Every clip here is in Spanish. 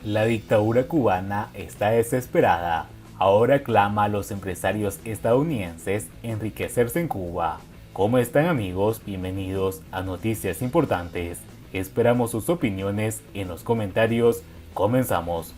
La dictadura cubana está desesperada. Ahora clama a los empresarios estadounidenses enriquecerse en Cuba. ¿Cómo están, amigos? Bienvenidos a Noticias Importantes. Esperamos sus opiniones en los comentarios. Comenzamos.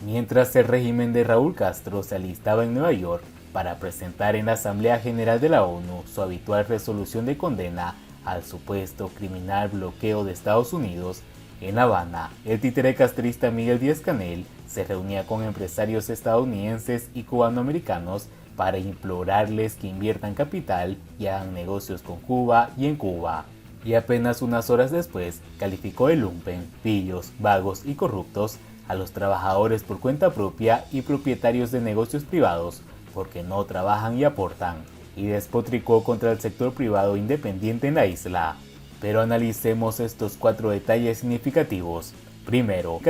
Mientras el régimen de Raúl Castro se alistaba en Nueva York para presentar en la Asamblea General de la ONU su habitual resolución de condena al supuesto criminal bloqueo de Estados Unidos, en La Habana, el títere castrista Miguel Díaz-Canel se reunía con empresarios estadounidenses y cubanoamericanos para implorarles que inviertan capital y hagan negocios con Cuba y en Cuba. Y apenas unas horas después, calificó de lumpen, pillos, vagos y corruptos a los trabajadores por cuenta propia y propietarios de negocios privados porque no trabajan y aportan, y despotricó contra el sector privado independiente en la isla. Pero analicemos estos 4 detalles significativos. Primero,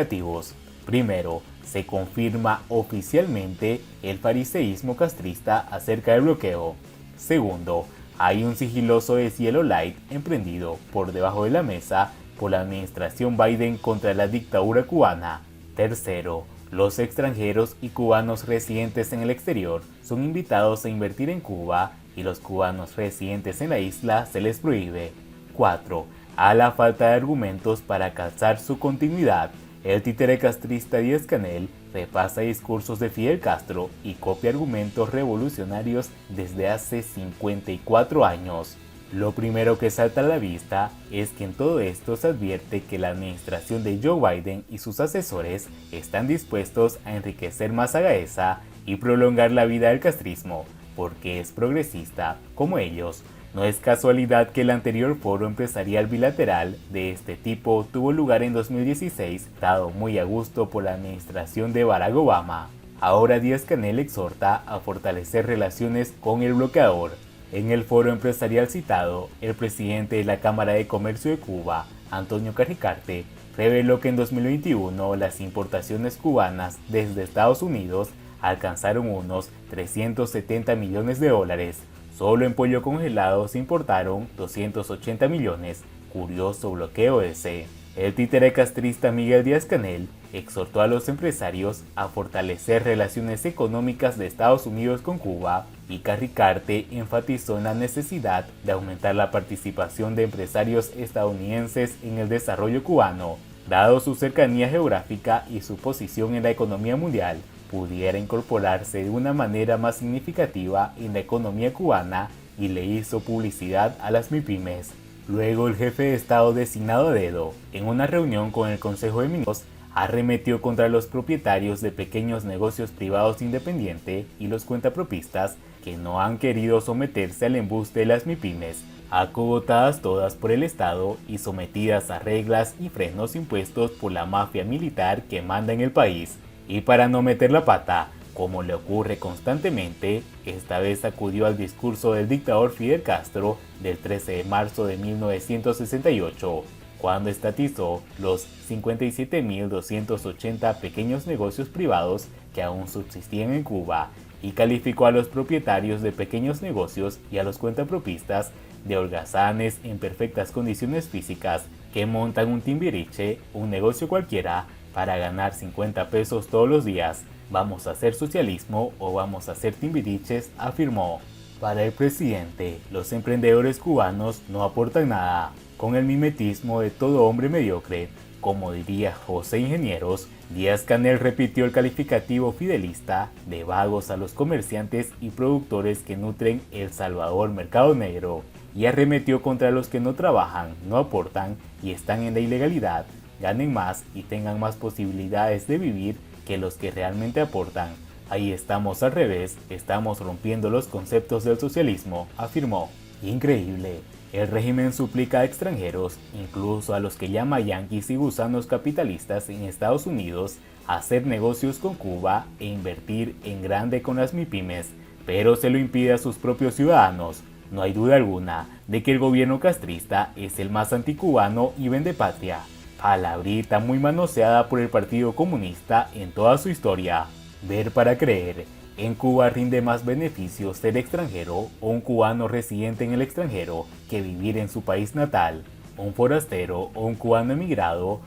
se confirma oficialmente el fariseísmo castrista acerca del bloqueo. Segundo, hay un sigiloso deshielo light emprendido por debajo de la mesa por la administración Biden contra la dictadura cubana. Tercero, los extranjeros y cubanos residentes en el exterior son invitados a invertir en Cuba y los cubanos residentes en la isla se les prohíbe. 4. A la falta de argumentos para calzar su continuidad, el títere castrista Díaz-Canel repasa discursos de Fidel Castro y copia argumentos revolucionarios desde hace 54 años. Lo primero que salta a la vista es que en todo esto se advierte que la administración de Joe Biden y sus asesores están dispuestos a enriquecer más a Gaesa y prolongar la vida del castrismo, porque es progresista, como ellos. No es casualidad que el anterior foro empresarial bilateral de este tipo tuvo lugar en 2016, dado muy a gusto por la administración de Barack Obama. Ahora Díaz-Canel exhorta a fortalecer relaciones con el bloqueador. En el foro empresarial citado, el presidente de la Cámara de Comercio de Cuba, Antonio Carricarte, reveló que en 2021 las importaciones cubanas desde Estados Unidos alcanzaron unos 370 millones de dólares. Solo en pollo congelado se importaron 280 millones. Curioso bloqueo ese. El títere castrista Miguel Díaz-Canel exhortó a los empresarios a fortalecer relaciones económicas de Estados Unidos con Cuba y Carricarte enfatizó en la necesidad de aumentar la participación de empresarios estadounidenses en el desarrollo cubano, dado su cercanía geográfica y su posición en la economía mundial. Pudiera incorporarse de una manera más significativa en la economía cubana y le hizo publicidad a las MIPYMES. Luego el jefe de Estado designado a dedo, en una reunión con el Consejo de Ministros, arremetió contra los propietarios de pequeños negocios privados independientes y los cuentapropistas que no han querido someterse al embuste de las MIPYMES, acogotadas todas por el Estado y sometidas a reglas y frenos impuestos por la mafia militar que manda en el país. Y para no meter la pata, como le ocurre constantemente, esta vez acudió al discurso del dictador Fidel Castro del 13 de marzo de 1968, cuando estatizó los 57.280 pequeños negocios privados que aún subsistían en Cuba y calificó a los propietarios de pequeños negocios y a los cuentapropistas de holgazanes en perfectas condiciones físicas que montan un timbiriche, un negocio cualquiera, para ganar 50 pesos todos los días. Vamos a hacer socialismo o vamos a hacer timbiriches, afirmó. Para el presidente, los emprendedores cubanos no aportan nada. Con el mimetismo de todo hombre mediocre, como diría José Ingenieros, Díaz-Canel repitió el calificativo fidelista de vagos a los comerciantes y productores que nutren el Salvador mercado negro y arremetió contra los que no trabajan, no aportan y están en la ilegalidad, ganen más y tengan más posibilidades de vivir que los que realmente aportan. Ahí estamos al revés, estamos rompiendo los conceptos del socialismo, afirmó. Increíble. El régimen suplica a extranjeros, incluso a los que llama yanquis y gusanos capitalistas en Estados Unidos, a hacer negocios con Cuba e invertir en grande con las MIPYMES, pero se lo impide a sus propios ciudadanos. No hay duda alguna de que el gobierno castrista es el más anticubano y vendepatria. Palabrita muy manoseada por el Partido Comunista en toda su historia. Ver para creer. En Cuba rinde más beneficios ser extranjero o un cubano residente en el extranjero que vivir en su país natal. Un forastero o un cubano emigrado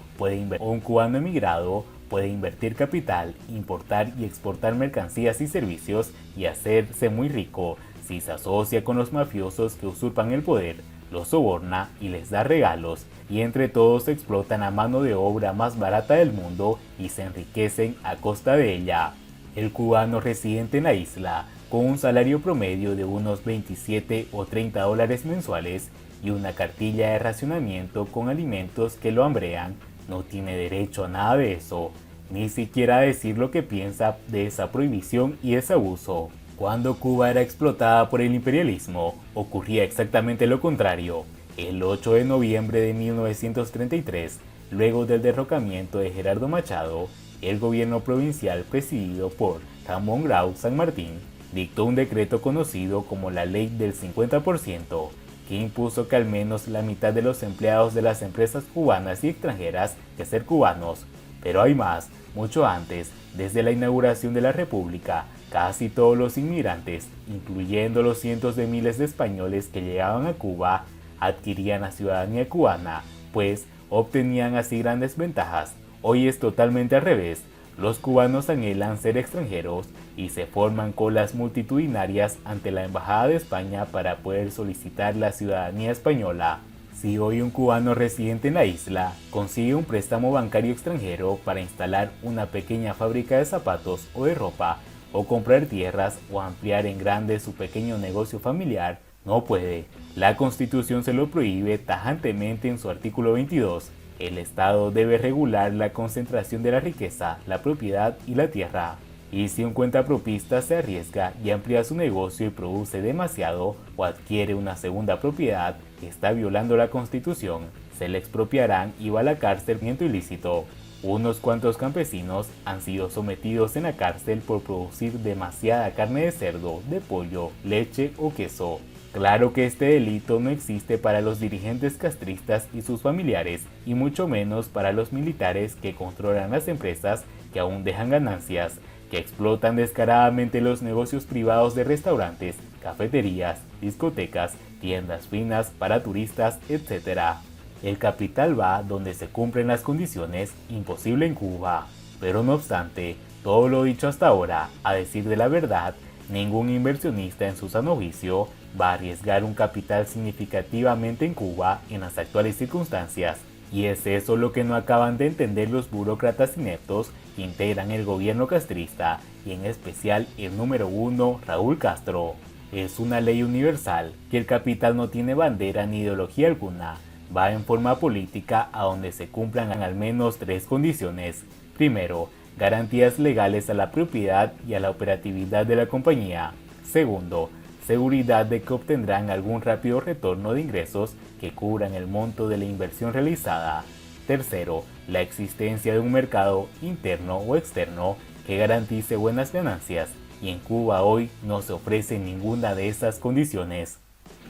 puede invertir capital, importar y exportar mercancías y servicios y hacerse muy rico si se asocia con los mafiosos que usurpan el poder, los soborna y les da regalos, y entre todos explotan a mano de obra más barata del mundo y se enriquecen a costa de ella. El cubano residente en la isla, con un salario promedio de unos 27 o 30 dólares mensuales y una cartilla de racionamiento con alimentos que lo hambrean, no tiene derecho a nada de eso, ni siquiera a decir lo que piensa de esa prohibición y ese abuso. Cuando Cuba era explotada por el imperialismo, ocurría exactamente lo contrario. El 8 de noviembre de 1933, luego del derrocamiento de Gerardo Machado, el gobierno provincial presidido por Ramón Grau San Martín dictó un decreto conocido como la Ley del 50%, que impuso que al menos la mitad de los empleados de las empresas cubanas y extranjeras que ser cubanos. Pero hay más, mucho antes, desde la inauguración de la República, casi todos los inmigrantes, incluyendo los cientos de miles de españoles que llegaban a Cuba, adquirían la ciudadanía cubana, pues obtenían así grandes ventajas. Hoy es totalmente al revés. Los cubanos anhelan ser extranjeros y se forman colas multitudinarias ante la Embajada de España para poder solicitar la ciudadanía española. Si hoy un cubano residente en la isla consigue un préstamo bancario extranjero para instalar una pequeña fábrica de zapatos o de ropa, o comprar tierras o ampliar en grande su pequeño negocio familiar, no puede. La Constitución se lo prohíbe tajantemente en su artículo 22. El Estado debe regular la concentración de la riqueza, la propiedad y la tierra. Y si un cuentapropista se arriesga y amplía su negocio y produce demasiado o adquiere una segunda propiedad que está violando la Constitución, se le expropiarán y va a la cárcel por ilícito. Unos cuantos campesinos han sido sometidos en la cárcel por producir demasiada carne de cerdo, de pollo, leche o queso. Claro que este delito no existe para los dirigentes castristas y sus familiares, y mucho menos para los militares que controlan las empresas que aún dejan ganancias, que explotan descaradamente los negocios privados de restaurantes, cafeterías, discotecas, tiendas finas para turistas, etc. El capital va donde se cumplen las condiciones, imposible en Cuba. Pero no obstante, todo lo dicho hasta ahora, a decir de la verdad, ningún inversionista en su sano juicio va a arriesgar un capital significativamente en Cuba en las actuales circunstancias. Y es eso lo que no acaban de entender los burócratas ineptos que integran el gobierno castrista, y en especial el número 1, Raúl Castro. Es una ley universal que el capital no tiene bandera ni ideología alguna. Va en forma política a donde se cumplan al menos tres condiciones. Primero, garantías legales a la propiedad y a la operatividad de la compañía. Segundo, seguridad de que obtendrán algún rápido retorno de ingresos que cubran el monto de la inversión realizada. Tercero, la existencia de un mercado interno o externo que garantice buenas ganancias, y en Cuba hoy no se ofrece ninguna de esas condiciones.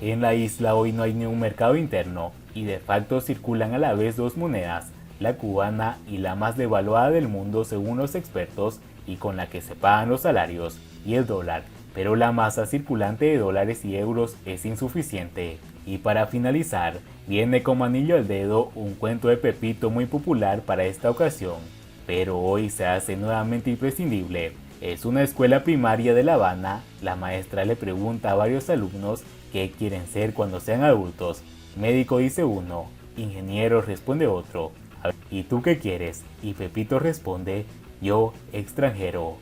En la isla hoy no hay ni un mercado interno, y de facto circulan a la vez dos monedas, la cubana y la más devaluada del mundo según los expertos y con la que se pagan los salarios, y el dólar, pero la masa circulante de dólares y euros es insuficiente. Y para finalizar, viene como anillo al dedo un cuento de Pepito muy popular para esta ocasión, pero hoy se hace nuevamente imprescindible. Es una escuela primaria de La Habana. La maestra le pregunta a varios alumnos qué quieren ser cuando sean adultos. Médico dice uno, ingeniero responde otro, ¿y tú qué quieres? Y Pepito responde, yo, extranjero.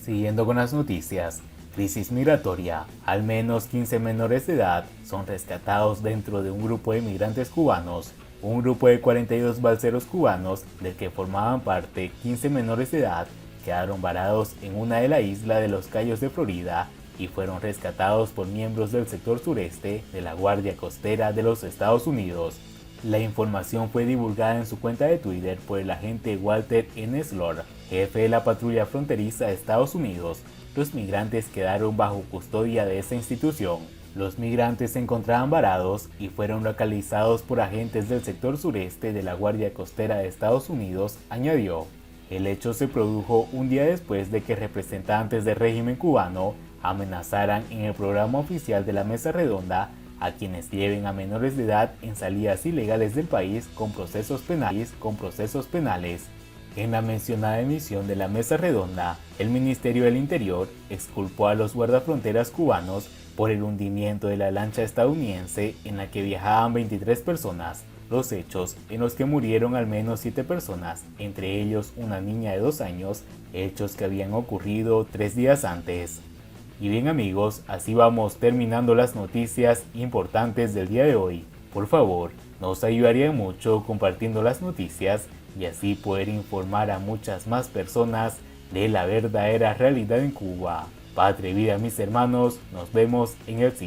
Siguiendo con las noticias, crisis migratoria. Al menos 15 menores de edad son rescatados dentro de un grupo de migrantes cubanos. Un grupo de 42 balseros cubanos, del que formaban parte 15 menores de edad, quedaron varados en una de la isla de los Cayos de Florida y fueron rescatados por miembros del sector sureste de la Guardia Costera de los Estados Unidos. La información fue divulgada en su cuenta de Twitter por el agente Walter N. Slor, jefe de la patrulla fronteriza de Estados Unidos. Los migrantes quedaron bajo custodia de esa institución. Los migrantes se encontraban varados y fueron localizados por agentes del sector sureste de la Guardia Costera de Estados Unidos, añadió. El hecho se produjo un día después de que representantes del régimen cubano amenazaran en el programa oficial de la Mesa Redonda a quienes lleven a menores de edad en salidas ilegales del país con procesos penales. En la mencionada emisión de la mesa redonda, el Ministerio del Interior exculpó a los guardafronteras cubanos por el hundimiento de la lancha estadounidense en la que viajaban 23 personas, los hechos en los que murieron al menos 7 personas, entre ellos una niña de 2 años, hechos que habían ocurrido 3 días antes. Y bien amigos, así vamos terminando las noticias importantes del día de hoy. Por favor, nos ayudaría mucho compartiendo las noticias y así poder informar a muchas más personas de la verdadera realidad en Cuba. Patria y vida mis hermanos, nos vemos en el siguiente.